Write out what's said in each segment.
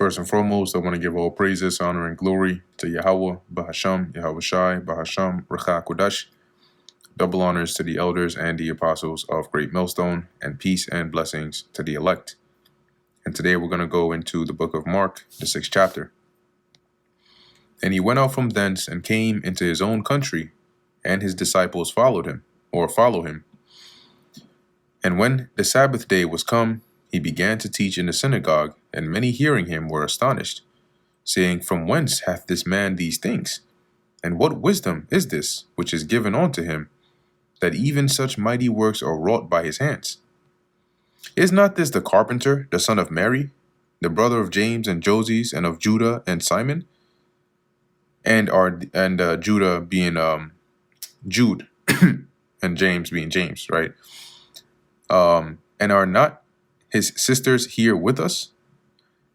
First and foremost, I want to give all praises, honor, and glory to Yahweh, Bahasham, Yahweh Shai, Bahasham, Recha Kodash. Double honors to the elders and the apostles of Great Millstone, and peace and blessings to the elect. And today we're going to go into the book of Mark, the 6th chapter. And he went out from thence and came into his own country, and his disciples followed him, or follow him. And when the Sabbath day was come, he began to teach in the synagogue, and many hearing him were astonished, saying, From whence hath this man these things? And what wisdom is this which is given unto him, that even such mighty works are wrought by his hands? Is not this the carpenter, the son of Mary, the brother of James and Joses, and of Judah and Simon? And Judah being Jude, and James being James, right? And are not his sisters here with us?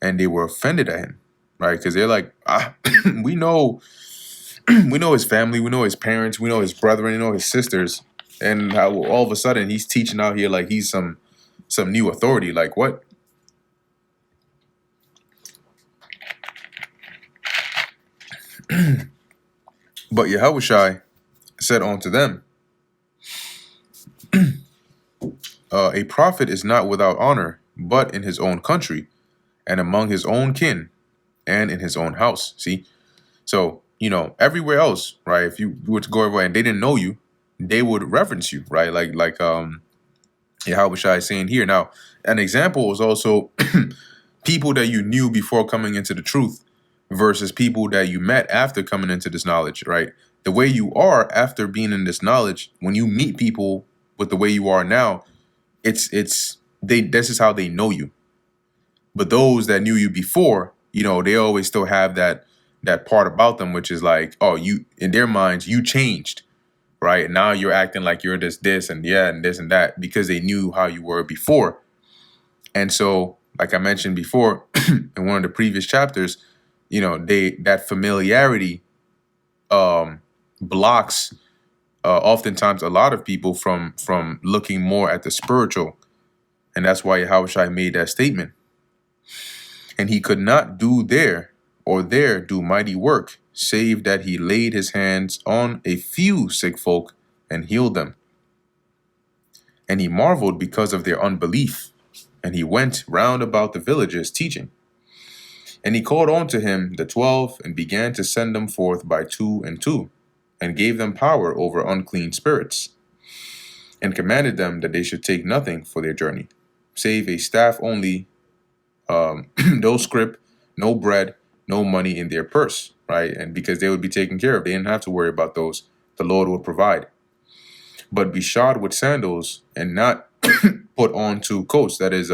And they were offended at him, right? Because they're like, we know his family, we know his parents, we know his brethren, we know his sisters, and how all of a sudden he's teaching out here like he's some new authority. Like what? But Yahushua said unto them, a prophet is not without honor, but in his own country, and among his own kin, and in his own house. See? So, everywhere else, right? If you were to go everywhere and they didn't know you, they would reverence you, right? Like Yahushua is saying here. Now, an example is also people that you knew before coming into the truth versus people that you met after coming into this knowledge, right? The way you are after being in this knowledge, when you meet people with the way you are now, this is how they know you. But those that knew you before, they always still have that part about them, which is like, oh, you, in their minds, you changed, right? Now you're acting like you're this and this and that, because they knew how you were before. And so, like I mentioned before in one of the previous chapters, that familiarity blocks oftentimes a lot of people from looking more at the spiritual. And that's why Yahushua made that statement. And he could not do there do mighty work, save that he laid his hands on a few sick folk and healed them. And he marveled because of their unbelief. And he went round about the villages teaching. And he called unto him the 12, and began to send them forth by 2 and 2, and gave them power over unclean spirits, and commanded them that they should take nothing for their journey, save a staff only, no scrip, no bread, no money in their purse, right? And because they would be taken care of, they didn't have to worry about those. The Lord would provide. But be shod with sandals, and not put on 2 coats, that is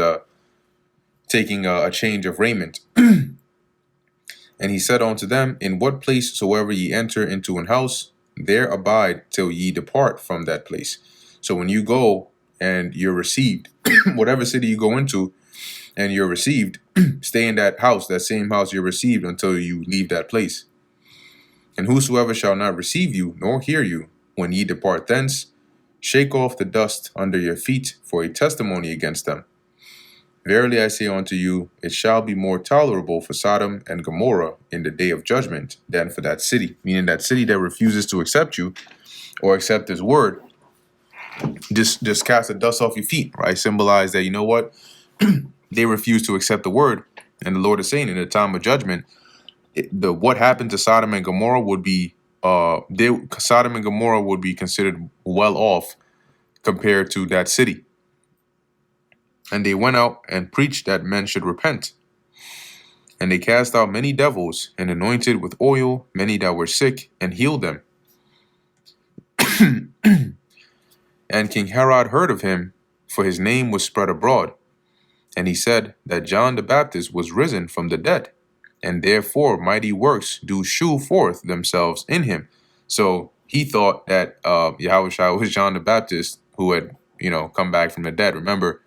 taking a change of raiment. And he said unto them, In what place soever ye enter into an house, there abide till ye depart from that place. So when you go and you're received, whatever city you go into and you're received, stay in that house, that same house you're received, until you leave that place. And whosoever shall not receive you, nor hear you, when ye depart thence, shake off the dust under your feet for a testimony against them. Verily I say unto you, it shall be more tolerable for Sodom and Gomorrah in the day of judgment than for that city. Meaning that city that refuses to accept you or accept his word, just cast the dust off your feet, right? Symbolize that, you know what? They refuse to accept the word. And the Lord is saying in the time of judgment, what happened to Sodom and Gomorrah would be, Sodom and Gomorrah would be considered well off compared to that city. And they went out and preached that men should repent. And they cast out many devils, and anointed with oil many that were sick, and healed them. And King Herod heard of him, for his name was spread abroad. And he said that John the Baptist was risen from the dead, and therefore mighty works do shew forth themselves in him. So he thought that Yahushua was John the Baptist who had, come back from the dead. Remember,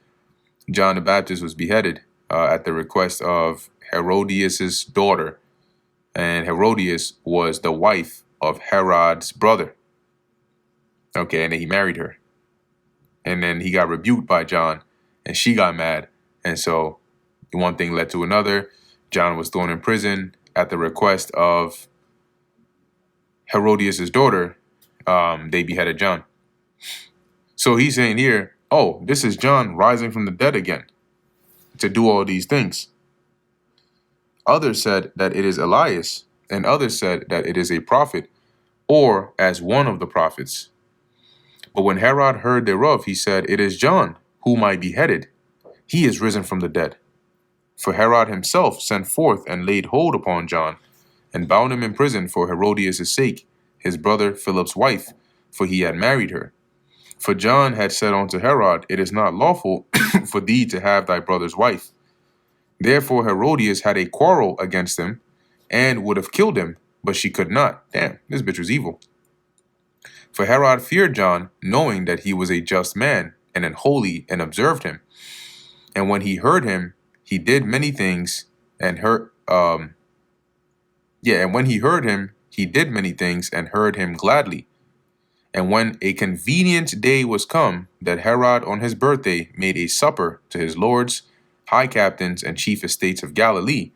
John the Baptist was beheaded at the request of Herodias' daughter. And Herodias was the wife of Herod's brother. Okay, and then he married her. And then he got rebuked by John, and she got mad. And so one thing led to another. John was thrown in prison at the request of Herodias' daughter. They beheaded John. So he's saying here, oh, this is John rising from the dead again to do all these things. Others said that it is Elias, and others said that it is a prophet, or as one of the prophets. But when Herod heard thereof, he said, it is John, whom I beheaded. He is risen from the dead. For Herod himself sent forth and laid hold upon John, and bound him in prison for Herodias' sake, his brother Philip's wife, for he had married her. For John had said unto Herod, it is not lawful for thee to have thy brother's wife. Therefore Herodias had a quarrel against him, and would have killed him, but she could not. Damn, this bitch was evil. For Herod feared John, knowing that he was a just man, and an holy, and observed him. And when he heard him, he did many things, and when he heard him, he did many things, and heard him gladly. And when a convenient day was come, that Herod on his birthday made a supper to his lords, high captains, and chief estates of Galilee.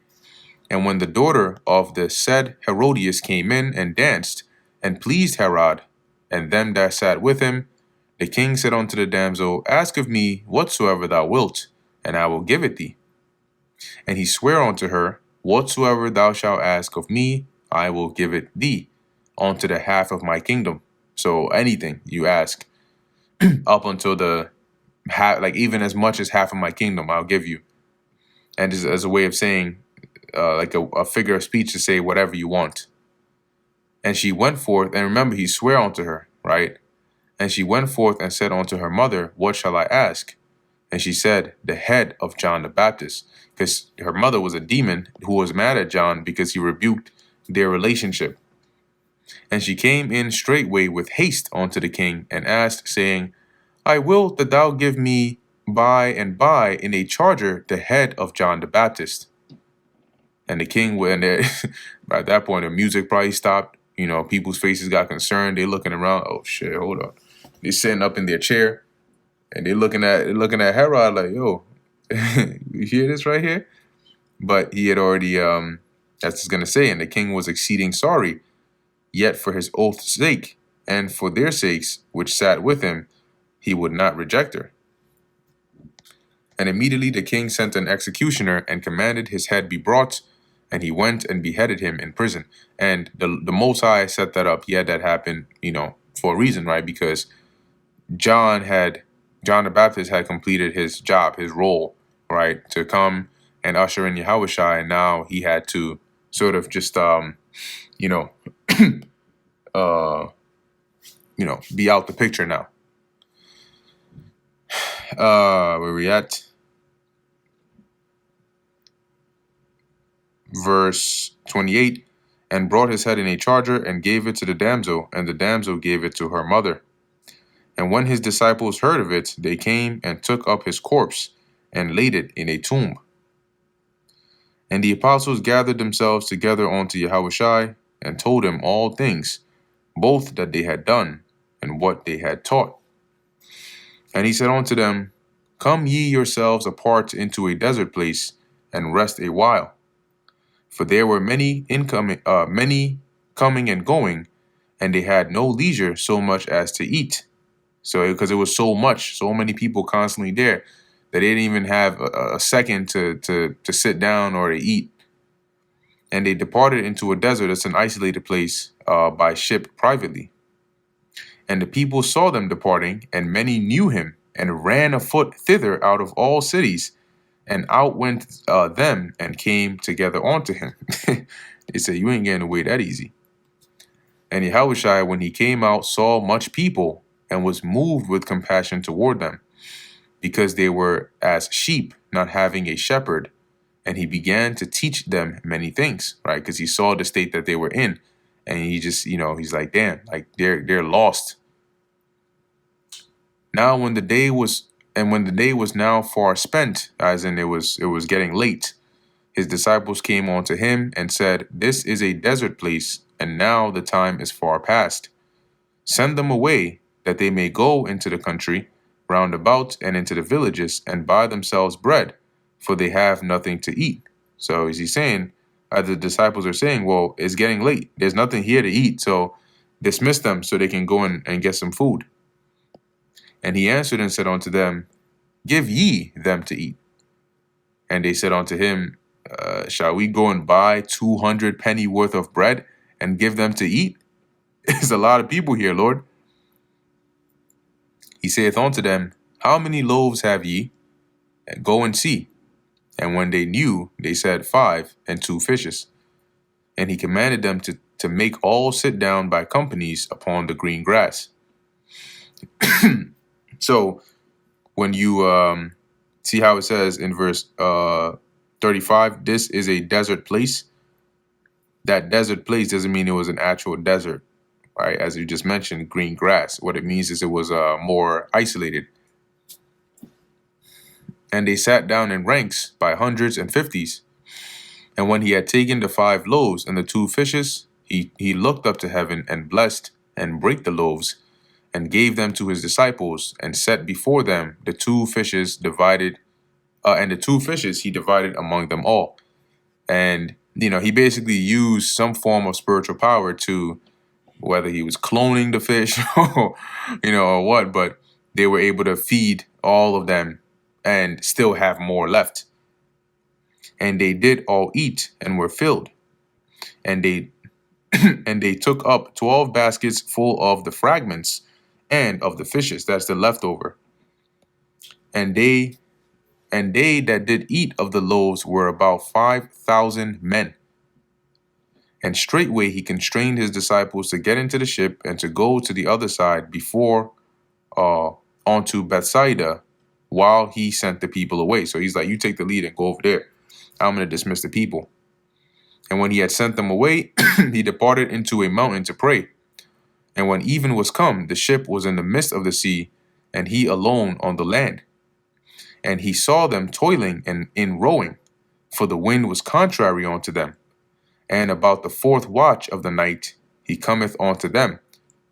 And when the daughter of the said Herodias came in and danced, and pleased Herod, and them that sat with him, the king said unto the damsel, ask of me whatsoever thou wilt, and I will give it thee. And he sware unto her, whatsoever thou shalt ask of me, I will give it thee, unto the half of my kingdom. So anything you ask, up until the half, like even as much as half of my kingdom, I'll give you. And as a way of saying, like a figure of speech to say whatever you want. And she went forth, and remember, he sware unto her, right? And she went forth and said unto her mother, what shall I ask? And she said, the head of John the Baptist, because her mother was a demon who was mad at John because he rebuked their relationship. And she came in straightway with haste unto the king, and asked, saying, I will that thou give me by and by in a charger the head of John the Baptist. And the king, when at that point, the music probably stopped. You know, people's faces got concerned. They looking around. Oh shit, hold on. They sitting up in their chair, and they looking at Herod like, yo, you hear this right here? But he had already, that's gonna say, and the king was exceeding sorry, yet for his oath's sake, and for their sakes which sat with him, he would not reject her. And immediately the king sent an executioner and commanded his head be brought, and he went and beheaded him in prison. And the Most High set that up. He had that happen, you know, for a reason, right? Because John the Baptist had completed his job, his role, right, to come and usher in Yahushua, and now he had to sort of just, you know, be out the picture now. Where we at? Verse 28, and brought his head in a charger, and gave it to the damsel, and the damsel gave it to her mother. And when his disciples heard of it, they came and took up his corpse, and laid it in a tomb. And the apostles gathered themselves together unto Yahushua, and told him all things, both that they had done, and what they had taught. And he said unto them, come ye yourselves apart into a desert place, and rest a while. For there were many coming and going, and they had no leisure so much as to eat. So because it was so many people constantly there, that they didn't even have a second to sit down or to eat. And they departed into a desert, that's an isolated place, by ship privately. And the people saw them departing, and many knew him, and ran afoot thither out of all cities, and outwent them, and came together unto him. They said, you ain't getting away that easy. And Yahushua, when he came out, saw much people, and was moved with compassion toward them, because they were as sheep, not having a shepherd. And he began to teach them many things, right? Because he saw the state that they were in. And he just, you know, he's like, damn, like they're lost. Now when the day was now far spent, as in it was getting late, his disciples came unto him and said, this is a desert place, and now the time is far past. Send them away, that they may go into the country round about, and into the villages, and buy themselves bread, for they have nothing to eat. So is he saying, the disciples are saying, well, it's getting late. There's nothing here to eat. So dismiss them so they can go in and get some food. And he answered and said unto them, give ye them to eat. And they said unto him, shall we go and buy 200 penny worth of bread and give them to eat? There's a lot of people here, Lord. He saith unto them, how many loaves have ye? And go and see. And when they knew, they said, 5, and 2 fishes. And he commanded them to make all sit down by companies upon the green grass. So when you see how it says in verse 35, this is a desert place. That desert place doesn't mean it was an actual desert, right? As you just mentioned, green grass. What it means is it was more isolated. And they sat down in ranks by hundreds and fifties. And when he had taken the 5 loaves and the 2 fishes, he looked up to heaven and blessed and brake the loaves and gave them to his disciples and set before them the 2 fishes divided, and the 2 fishes he divided among them all. And, he basically used some form of spiritual power to, whether he was cloning the fish or what, but they were able to feed all of them and still have more left. And they did all eat and were filled. And they and they took up 12 baskets full of the fragments and of the fishes, that's the leftover. And they that did eat of the loaves were about 5,000 men. And straightway he constrained his disciples to get into the ship and to go to the other side before onto Bethsaida, while he sent the people away. So he's like, you take the lead and go over there. I'm going to dismiss the people. And when he had sent them away, he departed into a mountain to pray. And when even was come, the ship was in the midst of the sea, and he alone on the land. And he saw them toiling and in rowing, for the wind was contrary unto them. And about the 4th watch of the night, he cometh unto them,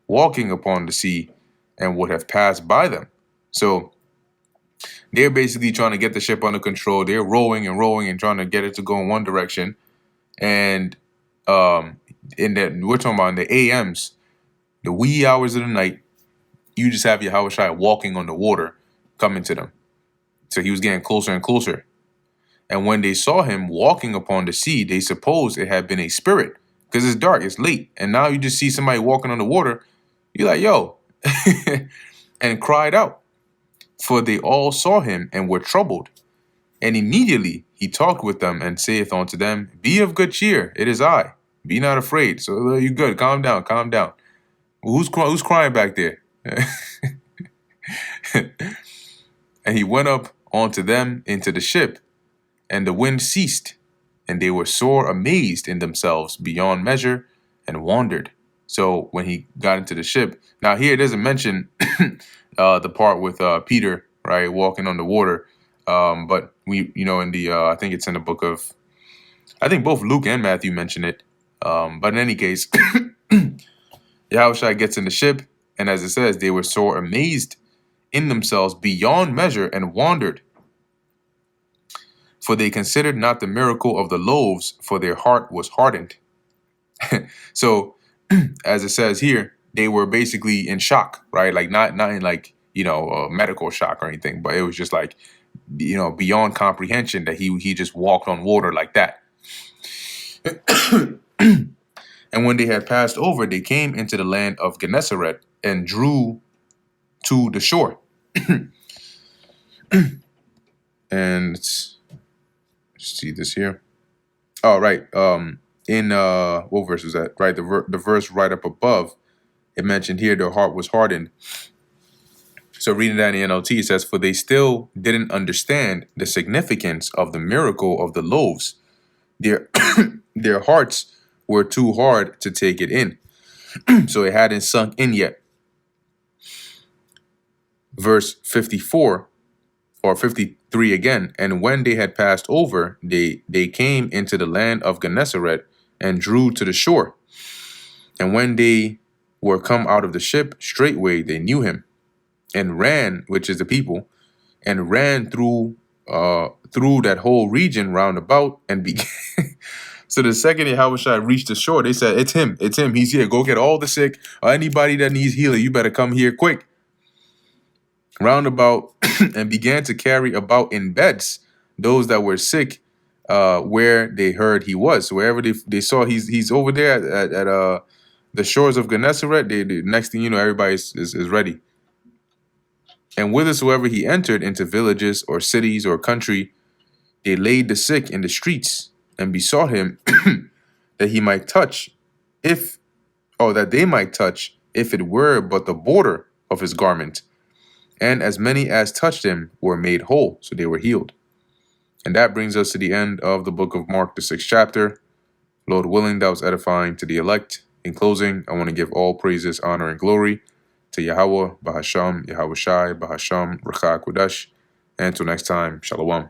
walking upon the sea, and would have passed by them. So they're basically trying to get the ship under control. They're rowing and trying to get it to go in one direction. And we're talking about in the AMs, the wee hours of the night, you just have Yahushua walking on the water coming to them. So he was getting closer and closer. And when they saw him walking upon the sea, they supposed it had been a spirit, because it's dark, it's late. And now you just see somebody walking on the water. You're like, yo, and cried out. For they all saw him and were troubled. And immediately he talked with them and saith unto them, be of good cheer, it is I. Be not afraid. So you good. Calm down. Calm down. Who's crying back there? And he went up unto them into the ship, and the wind ceased, and they were sore amazed in themselves beyond measure, and wondered. So when he got into the ship, now here it doesn't mention the part with Peter, right, walking on the water. But we, in the I think it's in the book of, I think both Luke and Matthew mention it. But in any case, Yahushua gets in the ship, and as it says, they were sore amazed in themselves beyond measure and wondered. For they considered not the miracle of the loaves, for their heart was hardened. So, as it says here, they were basically in shock, right? Like not in like, medical shock or anything, but it was just like, beyond comprehension that he just walked on water like that. And when they had passed over, they came into the land of Gennesaret and drew to the shore. And let's see this here. Oh, right. In what verse was that? Right, the verse right up above, it mentioned here their heart was hardened. So reading that in the NLT, it says, for they still didn't understand the significance of the miracle of the loaves. Their their hearts were too hard to take it in. So it hadn't sunk in yet. Verse 54 or 53 again. And when they had passed over, they came into the land of Gennesaret and drew to the shore. And when they were come out of the ship, straightway they knew him, and ran, which is the people, and ran through through that whole region round about and began. So the second Yahushua reached the shore, they said, it's him, he's here. Go get all the sick or anybody that needs healing. You better come here quick. Round about and began to carry about in beds those that were sick where they heard he was. So wherever they saw he's over there at the shores of Gennesaret, the next thing you know, everybody is ready. And whithersoever he entered into villages or cities or country, they laid the sick in the streets and besought him that he might touch, that they might touch, if it were but the border of his garment. And as many as touched him were made whole, so they were healed. And that brings us to the end of the book of Mark, the 6th chapter. Lord willing, that was edifying to the elect. In closing, I want to give all praises, honor, and glory to Yahweh, Bahasham, Yahweh Shai, Bahasham, Rachah Kodash. And until next time, Shalom.